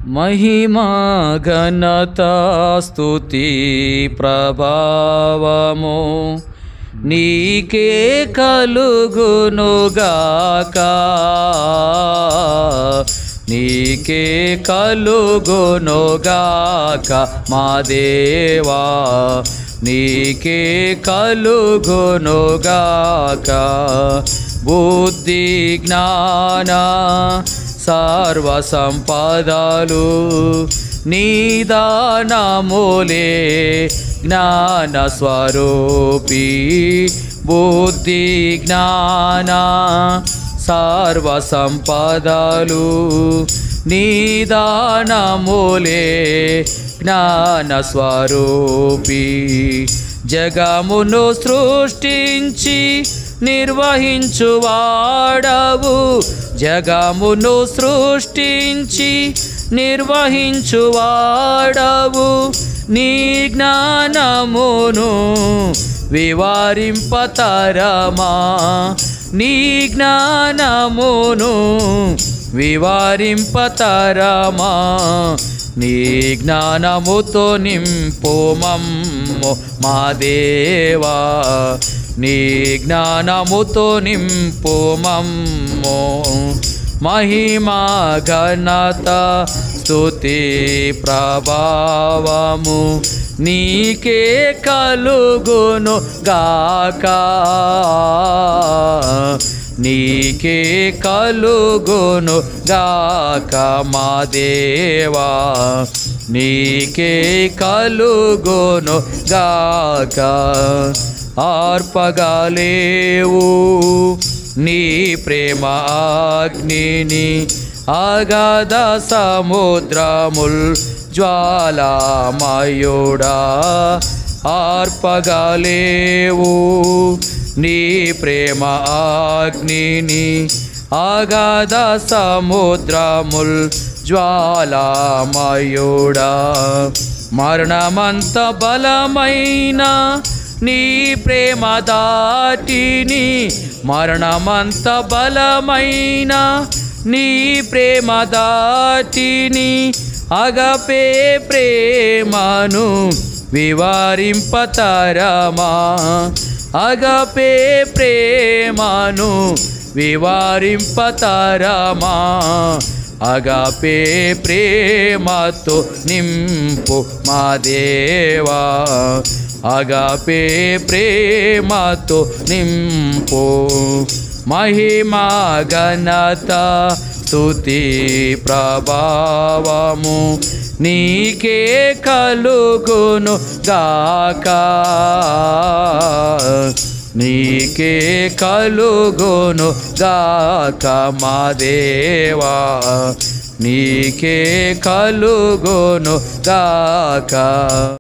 महिमा घनता स्तुति ప్రభావము నీకే కలుగునుగాక నీకే కలుగునుగాక మా దేవా నీకే కలుగునుగాక బుద్ధి జ్ఞాన సర్వ సంపదలు నీదానములే జ్ఞాన స్వరూపి బుద్ధి జ్ఞాన సర్వ సంపదలు నీదానములే జ్ఞాన స్వరూపి జగమును సృష్టించి నిర్వహించువాడవు జగమును సృష్టించి నిర్వహించువాడవు నీ జ్ఞానమును వివరింపతరమా నీ జ్ఞానమును వివరింపతరమా నీ జ్ఞానముతో నింపు మమ్ము మా దేవా నీ జ్ఞానముతో నింపు మమ్ము महिमा घनता स्तुति ప్రభావము నీకే కలుగును గాక నీకే కలుగును గాక మా దేవా నీకే కలుగును గాక ఆర్పగలేవు నీ ప్రేమ అగ్నిని అగాధ సముద్రముల్ జ్వాలామయుడా ఆర్పగలేవు నీ ప్రేమ అగ్నిని అగాధ సముద్రముల్ జ్వాలామయుడా మరణమంత బలమైన నీ ప్రేమ దాటిని మరణమంత బలమైన నీ ప్రేమ దాటిని అగపే ప్రేమను వివరింపతరమా అగపే ప్రేమను వివరింపతరమా అగపే ప్రేమతో నింపు మా దేవా అగపే ప్రేమతో నింపు महिमा घनता स्तुति ప్రభావము నీకే కలుగును గాక నీకే కలుగును గాక మా దేవా నీకే కలుగును గాక।